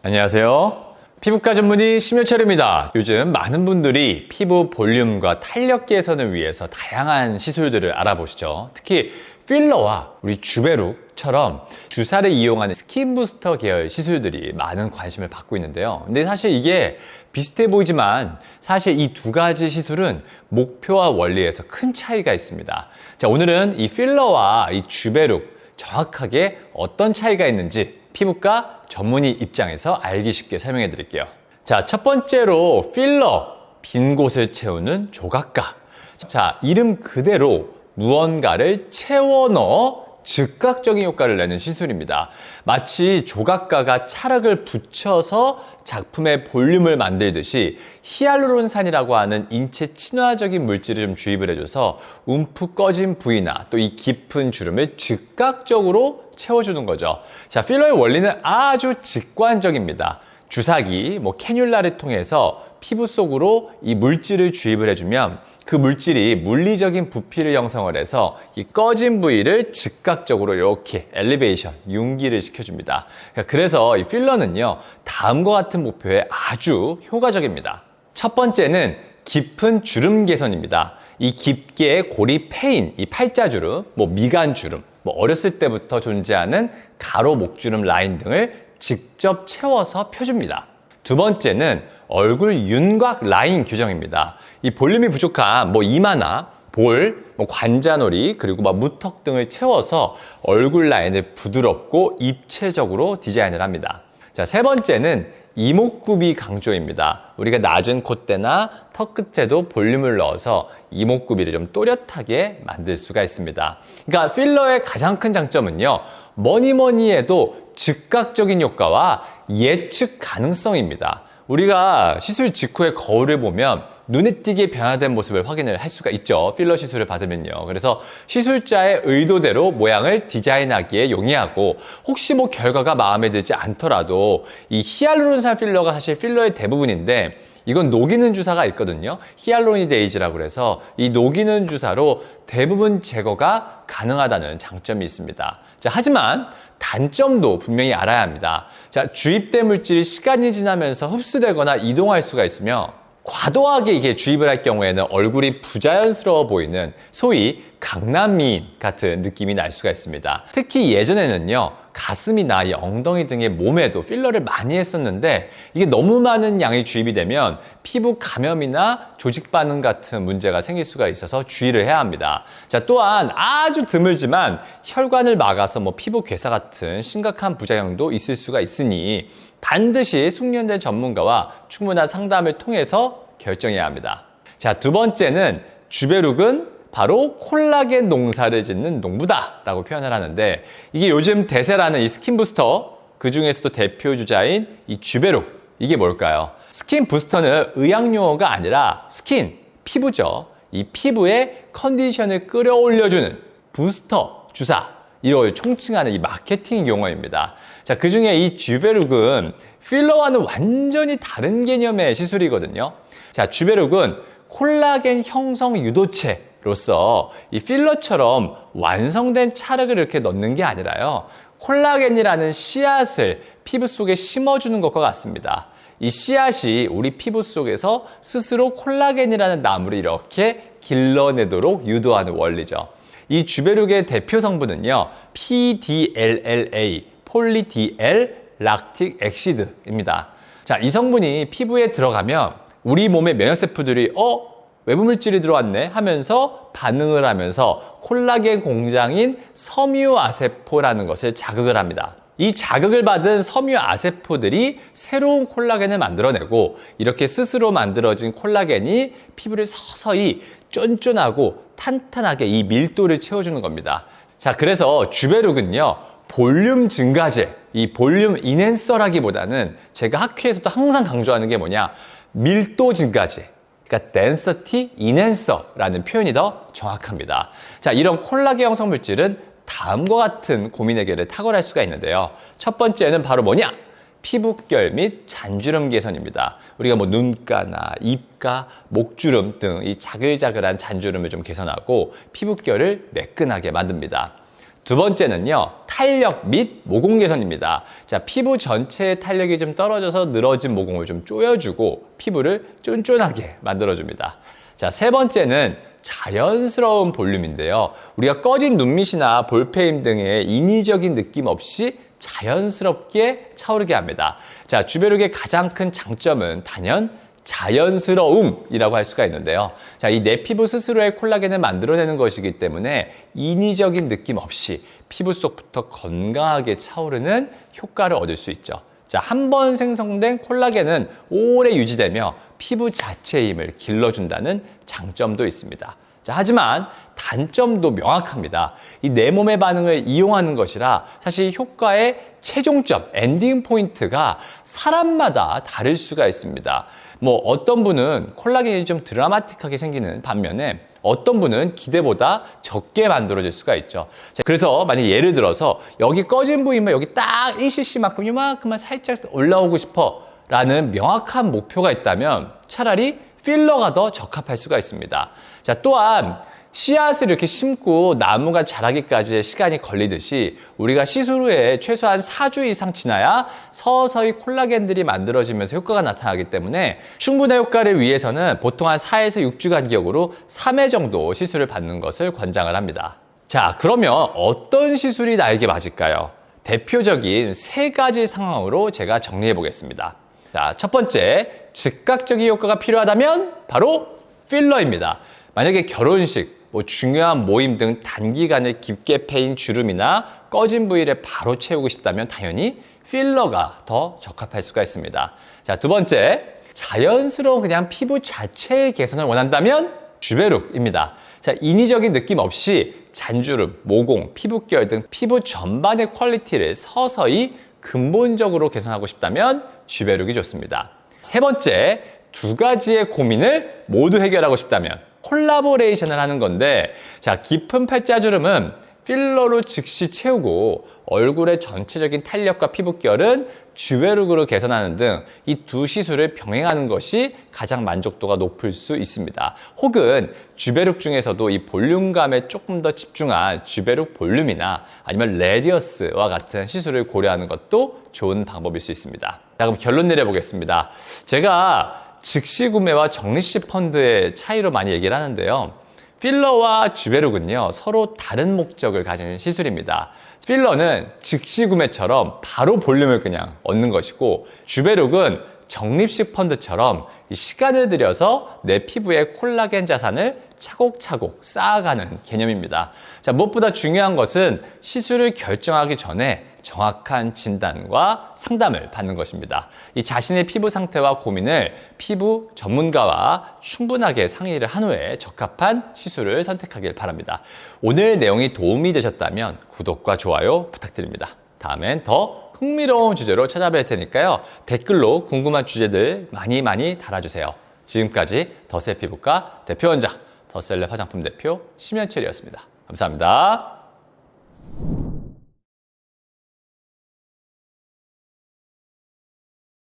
안녕하세요. 피부과 전문의 심효철입니다. 요즘 많은 분들이 피부 볼륨과 탄력 개선을 위해서 다양한 시술들을 알아보시죠. 특히 필러와 우리 주베룩처럼 주사를 이용하는 스킨 부스터 계열 시술들이 많은 관심을 받고 있는데요. 근데 사실 이게 비슷해 보이지만 사실 이 두 가지 시술은 목표와 원리에서 큰 차이가 있습니다. 자, 오늘은 이 필러와 이 주베룩 정확하게 어떤 차이가 있는지 피부과 전문의 입장에서 알기 쉽게 설명해 드릴게요. 자, 첫 번째로 필러, 빈 곳을 채우는 조각가. 자, 이름 그대로 무언가를 채워 넣어 즉각적인 효과를 내는 시술입니다. 마치 조각가가 찰흙을 붙여서 작품의 볼륨을 만들듯이 히알루론산이라고 하는 인체 친화적인 물질을 좀 주입을 해줘서 움푹 꺼진 부위나 또 이 깊은 주름을 즉각적으로 채워주는 거죠. 자, 필러의 원리는 아주 직관적입니다. 주사기, 캐뉼라를 통해서 피부 속으로 이 물질을 주입을 해주면 그 물질이 물리적인 부피를 형성을 해서 이 꺼진 부위를 즉각적으로 이렇게 엘리베이션, 융기를 시켜줍니다. 그래서 이 필러는요, 다음과 같은 목표에 아주 효과적입니다. 첫 번째는 깊은 주름 개선입니다. 이 깊게 고리 패인, 이 팔자주름, 미간주름, 어렸을 때부터 존재하는 가로 목주름 라인 등을 직접 채워서 펴줍니다. 두 번째는 얼굴 윤곽 라인 교정입니다. 이 볼륨이 부족한 이마나 볼, 관자놀이, 그리고 무턱 등을 채워서 얼굴 라인을 부드럽고 입체적으로 디자인을 합니다. 자, 세 번째는 이목구비 강조입니다. 우리가 낮은 콧대나 턱 끝에도 볼륨을 넣어서 이목구비를 좀 또렷하게 만들 수가 있습니다. 그러니까 필러의 가장 큰 장점은요, 뭐니 해도 즉각적인 효과와 예측 가능성입니다. 우리가 시술 직후에 거울을 보면 눈에 띄게 변화된 모습을 확인을 할 수가 있죠. 필러 시술을 받으면요. 그래서 시술자의 의도대로 모양을 디자인하기에 용이하고, 혹시 결과가 마음에 들지 않더라도 이 히알루론산 필러가 사실 필러의 대부분인데, 이건 녹이는 주사가 있거든요. 히알루로니데이즈라고 해서 이 녹이는 주사로 대부분 제거가 가능하다는 장점이 있습니다. 자, 하지만 단점도 분명히 알아야 합니다. 자, 주입된 물질이 시간이 지나면서 흡수되거나 이동할 수가 있으며, 과도하게 이게 주입을 할 경우에는 얼굴이 부자연스러워 보이는 소위 강남미인 같은 느낌이 날 수가 있습니다. 특히 예전에는요, 가슴이나 이 엉덩이 등의 몸에도 필러를 많이 했었는데, 이게 너무 많은 양이 주입이 되면 피부 감염이나 조직 반응 같은 문제가 생길 수가 있어서 주의를 해야 합니다. 자, 또한 아주 드물지만 혈관을 막아서 피부 괴사 같은 심각한 부작용도 있을 수가 있으니 반드시 숙련된 전문가와 충분한 상담을 통해서 결정해야 합니다. 자, 두 번째는 주베룩은 바로 콜라겐 농사를 짓는 농부다라고 표현을 하는데, 이게 요즘 대세라는 이 스킨 부스터, 그 중에서도 대표 주자인 이 주베룩, 이게 뭘까요? 스킨 부스터는 의학 용어가 아니라 스킨, 피부죠. 이 피부의 컨디션을 끌어올려주는 부스터 주사, 이걸 총칭하는 이 마케팅 용어입니다. 자, 그 중에 이 주베룩은 필러와는 완전히 다른 개념의 시술이거든요. 자, 주베룩은 콜라겐 형성 유도체로서 이 필러처럼 완성된 찰흙을 이렇게 넣는 게 아니라요, 콜라겐이라는 씨앗을 피부 속에 심어주는 것과 같습니다. 이 씨앗이 우리 피부 속에서 스스로 콜라겐이라는 나무를 이렇게 길러내도록 유도하는 원리죠. 이 주베룩의 대표 성분은요, PDLLA, 폴리디엘 락틱 액시드입니다. 자, 이 성분이 피부에 들어가면 우리 몸의 면역세포들이 외부 물질이 들어왔네 하면서 반응을 하면서 콜라겐 공장인 섬유아세포라는 것을 자극을 합니다. 이 자극을 받은 섬유아세포들이 새로운 콜라겐을 만들어내고, 이렇게 스스로 만들어진 콜라겐이 피부를 서서히 쫀쫀하고 탄탄하게 이 밀도를 채워주는 겁니다. 자, 그래서 주베룩은요, 볼륨 증가제, 이 볼륨 인핸서라기보다는 제가 학회에서도 항상 강조하는 게 뭐냐, 밀도 증가제, 그러니까 density enhancer라는 표현이 더 정확합니다. 자, 이런 콜라겐 형성 물질은 다음과 같은 고민 해결을 탁월할 수가 있는데요. 첫 번째는 바로 뭐냐? 피부결 및 잔주름 개선입니다. 우리가 눈가나 입가, 목주름 등 이 자글자글한 잔주름을 좀 개선하고 피부결을 매끈하게 만듭니다. 두 번째는요, 탄력 및 모공 개선입니다. 자, 피부 전체의 탄력이 좀 떨어져서 늘어진 모공을 좀 조여주고 피부를 쫀쫀하게 만들어줍니다. 자, 세 번째는 자연스러운 볼륨인데요. 우리가 꺼진 눈밑이나 볼페임 등의 인위적인 느낌 없이 자연스럽게 차오르게 합니다. 자, 주베룩의 가장 큰 장점은 단연 자연스러움이라고 할 수가 있는데요. 자, 이 내 피부 스스로의 콜라겐을 만들어내는 것이기 때문에 인위적인 느낌 없이 피부 속부터 건강하게 차오르는 효과를 얻을 수 있죠. 자, 한 번 생성된 콜라겐은 오래 유지되며 피부 자체의 힘을 길러준다는 장점도 있습니다. 자, 하지만 단점도 명확합니다. 이 내 몸의 반응을 이용하는 것이라 사실 효과의 최종점, 엔딩 포인트가 사람마다 다를 수가 있습니다. 뭐 어떤 분은 콜라겐이 좀 드라마틱하게 생기는 반면에 어떤 분은 기대보다 적게 만들어질 수가 있죠. 자, 그래서 만약 예를 들어서 여기 꺼진 부위만 여기 딱 1cc만큼 이만큼만 살짝 올라오고 싶어 라는 명확한 목표가 있다면 차라리 필러가 더 적합할 수가 있습니다. 자, 또한 씨앗을 이렇게 심고 나무가 자라기까지의 시간이 걸리듯이 우리가 시술 후에 최소한 4주 이상 지나야 서서히 콜라겐들이 만들어지면서 효과가 나타나기 때문에 충분한 효과를 위해서는 보통 한 4에서 6주 간격으로 3회 정도 시술을 받는 것을 권장을 합니다. 자, 그러면 어떤 시술이 나에게 맞을까요? 대표적인 3가지 상황으로 제가 정리해 보겠습니다. 자, 첫 번째, 즉각적인 효과가 필요하다면 바로 필러입니다. 만약에 결혼식, 중요한 모임 등 단기간에 깊게 패인 주름이나 꺼진 부위를 바로 채우고 싶다면 당연히 필러가 더 적합할 수가 있습니다. 자, 두 번째, 자연스러운 그냥 피부 자체의 개선을 원한다면 주베룩입니다. 자, 인위적인 느낌 없이 잔주름, 모공, 피부결 등 피부 전반의 퀄리티를 서서히 근본적으로 개선하고 싶다면 주베룩이 좋습니다. 세 번째, 2가지의 고민을 모두 해결하고 싶다면 콜라보레이션을 하는 건데, 자, 깊은 팔자주름은 필러로 즉시 채우고 얼굴의 전체적인 탄력과 피부결은 주베룩으로 개선하는 등 이 두 시술을 병행하는 것이 가장 만족도가 높을 수 있습니다. 혹은 주베룩 중에서도 이 볼륨감에 조금 더 집중한 주베룩 볼륨이나 아니면 레디어스와 같은 시술을 고려하는 것도 좋은 방법일 수 있습니다. 자, 그럼 결론 내려보겠습니다. 제가 즉시 구매와 적립식 펀드의 차이로 많이 얘기를 하는데요. 필러와 주베룩은요, 서로 다른 목적을 가진 시술입니다. 필러는 즉시 구매처럼 바로 볼륨을 그냥 얻는 것이고, 주베룩은 적립식 펀드처럼 시간을 들여서 내 피부의 콜라겐 자산을 차곡차곡 쌓아가는 개념입니다. 자, 무엇보다 중요한 것은 시술을 결정하기 전에 정확한 진단과 상담을 받는 것입니다. 이 자신의 피부 상태와 고민을 피부 전문가와 충분하게 상의를 한 후에 적합한 시술을 선택하길 바랍니다. 오늘 내용이 도움이 되셨다면 구독과 좋아요 부탁드립니다. 다음엔 더 흥미로운 주제로 찾아뵐 테니까요. 댓글로 궁금한 주제들 많이 달아주세요. 지금까지 더세 피부과 대표 원장, 더셀럽 화장품 대표 심현철이었습니다. 감사합니다.